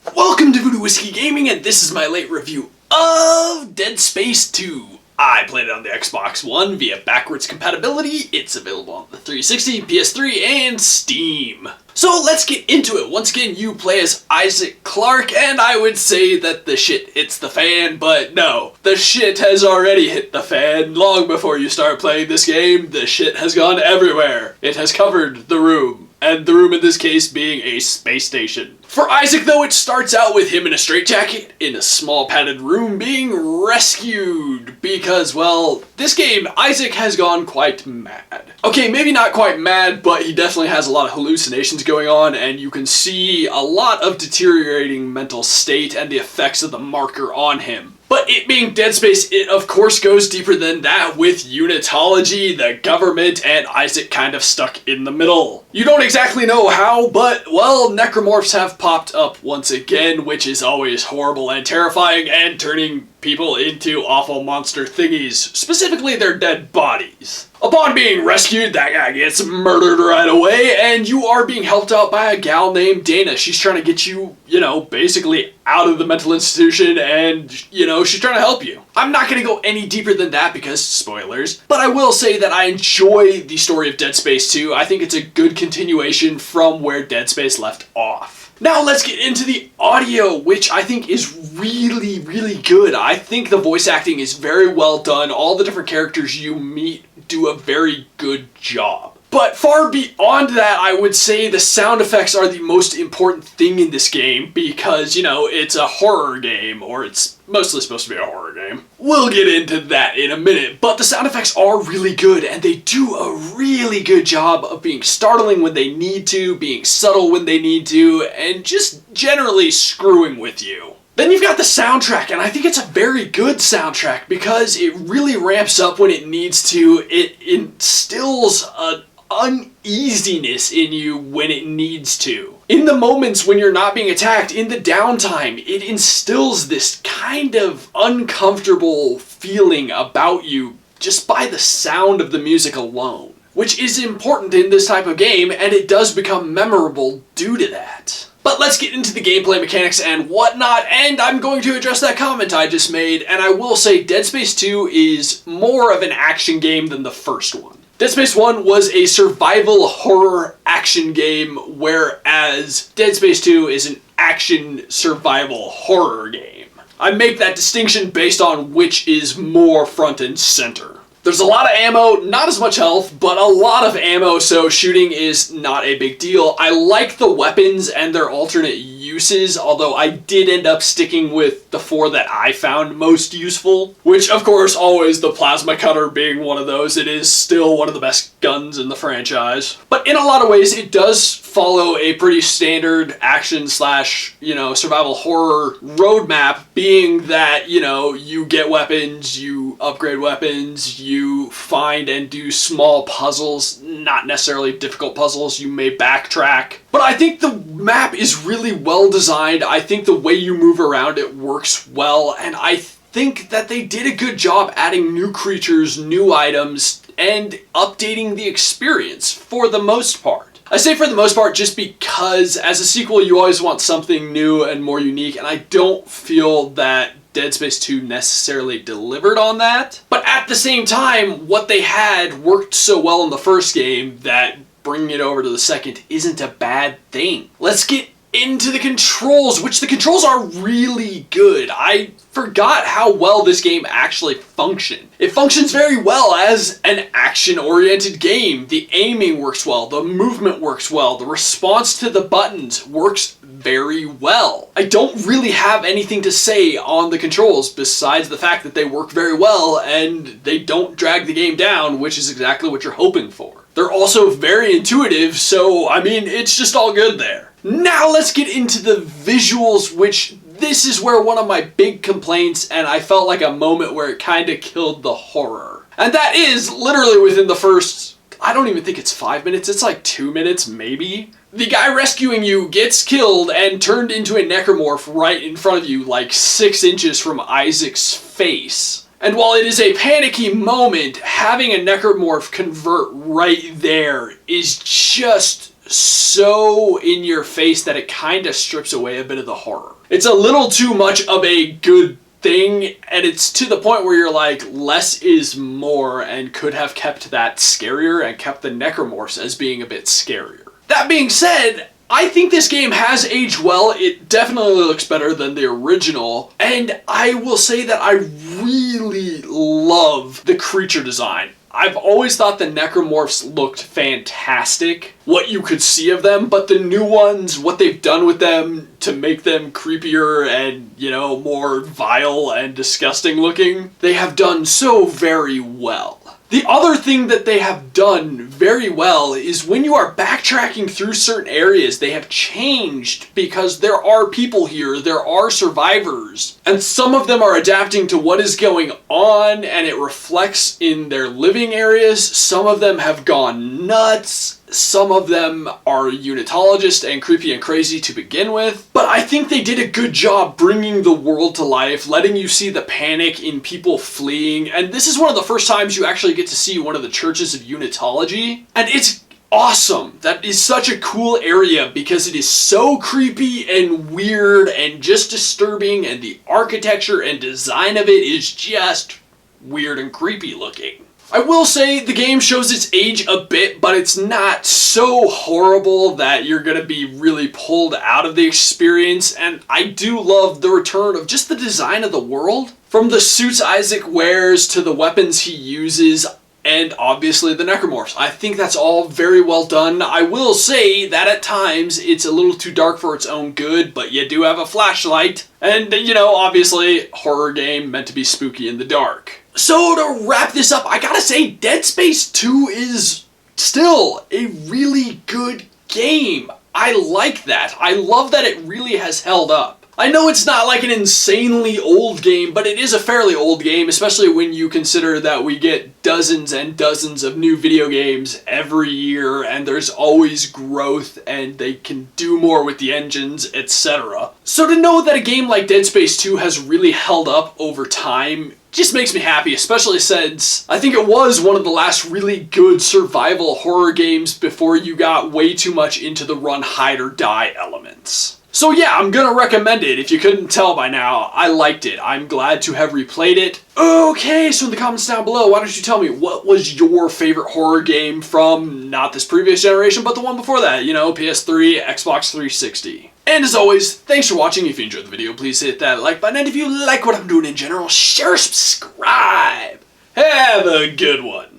Welcome to Voodoo Whiskey Gaming, and this is my late review of Dead Space 2. I played it on the Xbox One via backwards compatibility. It's available on the 360, PS3, and Steam. So let's get into it. Once again, you play as Isaac Clarke, and I would say that the shit hits the fan, but no. The shit has already hit the fan long before you start playing this game. The shit has gone everywhere. It has covered the room, and the room in this case being a space station. For Isaac, though, it starts out with him in a straitjacket, in a small padded room, being rescued, because, well, this game, Isaac has gone quite mad. Okay, maybe not quite mad, but he definitely has a lot of hallucinations going on, and you can see a lot of deteriorating mental state and the effects of the marker on him. But it being Dead Space, it of course goes deeper than that, with Unitology, the government, and Isaac kind of stuck in the middle. You don't exactly know how, but, well, necromorphs have popped up once again, which is always horrible and terrifying, and turning people into awful monster thingies, specifically their dead bodies. Upon being rescued, that guy gets murdered right away, and you are being helped out by a gal named Dana. She's trying to get you, basically out of the mental institution, and, she's trying to help you. I'm not going to go any deeper than that because, spoilers, but I will say that I enjoy the story of Dead Space 2. I think it's a good continuation from where Dead Space left off. Now let's get into the audio, which I think is really, really good. I think the voice acting is very well done. All the different characters you meet do a very good job. But far beyond that, I would say the sound effects are the most important thing in this game because, it's a horror game, or it's mostly supposed to be a horror game. We'll get into that in a minute, but the sound effects are really good, and they do a really good job of being startling when they need to, being subtle when they need to, and just generally screwing with you. Then you've got the soundtrack, and I think it's a very good soundtrack because it really ramps up when it needs to. It instills an uneasiness in you when it needs to. In the moments when you're not being attacked, in the downtime, it instills this kind of uncomfortable feeling about you just by the sound of the music alone, which is important in this type of game, and it does become memorable due to that. But let's get into the gameplay mechanics and whatnot, and I'm going to address that comment I just made, and I will say Dead Space 2 is more of an action game than the first one. Dead Space 1 was a survival horror action game, whereas Dead Space 2 is an action survival horror game. I make that distinction based on which is more front and center. There's a lot of ammo, not as much health, but a lot of ammo, so shooting is not a big deal. I like the weapons and their alternate uses, although I did end up sticking with the 4 that I found most useful, which of course always the plasma cutter being one of those. It is still one of the best guns in the franchise. But in a lot of ways it does follow a pretty standard action slash, survival horror roadmap, being that, you get weapons, you upgrade weapons, you find and do small puzzles, not necessarily difficult puzzles, you may backtrack. But I think the map is really well designed. I think the way you move around it works well, and I think that they did a good job adding new creatures, new items, and updating the experience for the most part. I say for the most part just because as a sequel you always want something new and more unique, and I don't feel that Dead Space 2 necessarily delivered on that. But at the same time, what they had worked so well in the first game that bringing it over to the second isn't a bad thing. Let's get into the controls, which the controls are really good. I forgot how well this game actually functioned. It functions very well as an action-oriented game. The aiming works well, the movement works well, the response to the buttons works very well. I don't really have anything to say on the controls besides the fact that they work very well and they don't drag the game down, which is exactly what you're hoping for. They're also very intuitive, so it's just all good there. Now let's get into the visuals, which this is where one of my big complaints, and I felt like a moment where it kind of killed the horror. And that is literally within the first, I don't even think it's 5 minutes, it's like 2 minutes maybe. The guy rescuing you gets killed and turned into a necromorph right in front of you, like 6 inches from Isaac's face. And while it is a panicky moment, having a necromorph convert right there is just so in your face that it kind of strips away a bit of the horror. It's a little too much of a good thing, and it's to the point where you're like, less is more, and could have kept that scarier and kept the necromorphs as being a bit scarier. That being said, I think this game has aged well. It definitely looks better than the original, and I will say that I really love the creature design. I've always thought the necromorphs looked fantastic, what you could see of them, but the new ones, what they've done with them to make them creepier and, you know, more vile and disgusting looking, they have done so very well. The other thing that they have done very well is when you are backtracking through certain areas, they have changed because there are people here, there are survivors, and some of them are adapting to what is going on and it reflects in their living areas. Some of them have gone nuts. Some of them are Unitologist and creepy and crazy to begin with, but I think they did a good job bringing the world to life, letting you see the panic in people fleeing, and this is one of the first times you actually get to see one of the churches of Unitology, and it's awesome. That is such a cool area because it is so creepy and weird and just disturbing, and the architecture and design of it is just weird and creepy looking. I will say the game shows its age a bit, but it's not so horrible that you're going to be really pulled out of the experience, and I do love the return of just the design of the world. From the suits Isaac wears to the weapons he uses, and obviously the necromorphs. I think that's all very well done. I will say that at times it's a little too dark for its own good, but you do have a flashlight, and you know, obviously, horror game meant to be spooky in the dark. So to wrap this up, I gotta say Dead Space 2 is still a really good game. I like that. I love that it really has held up. I know it's not like an insanely old game, but it is a fairly old game, especially when you consider that we get dozens and dozens of new video games every year, and there's always growth, and they can do more with the engines, etc. So to know that a game like Dead Space 2 has really held up over time just makes me happy, especially since I think it was one of the last really good survival horror games before you got way too much into the run, hide, or die elements. So yeah, I'm gonna recommend it. If you couldn't tell by now, I liked it. I'm glad to have replayed it. Okay, so in the comments down below, why don't you tell me what was your favorite horror game from not this previous generation, but the one before that, you know, PS3, Xbox 360. And as always, thanks for watching. If you enjoyed the video, please hit that like button, and if you like what I'm doing in general, share, subscribe. Have a good one.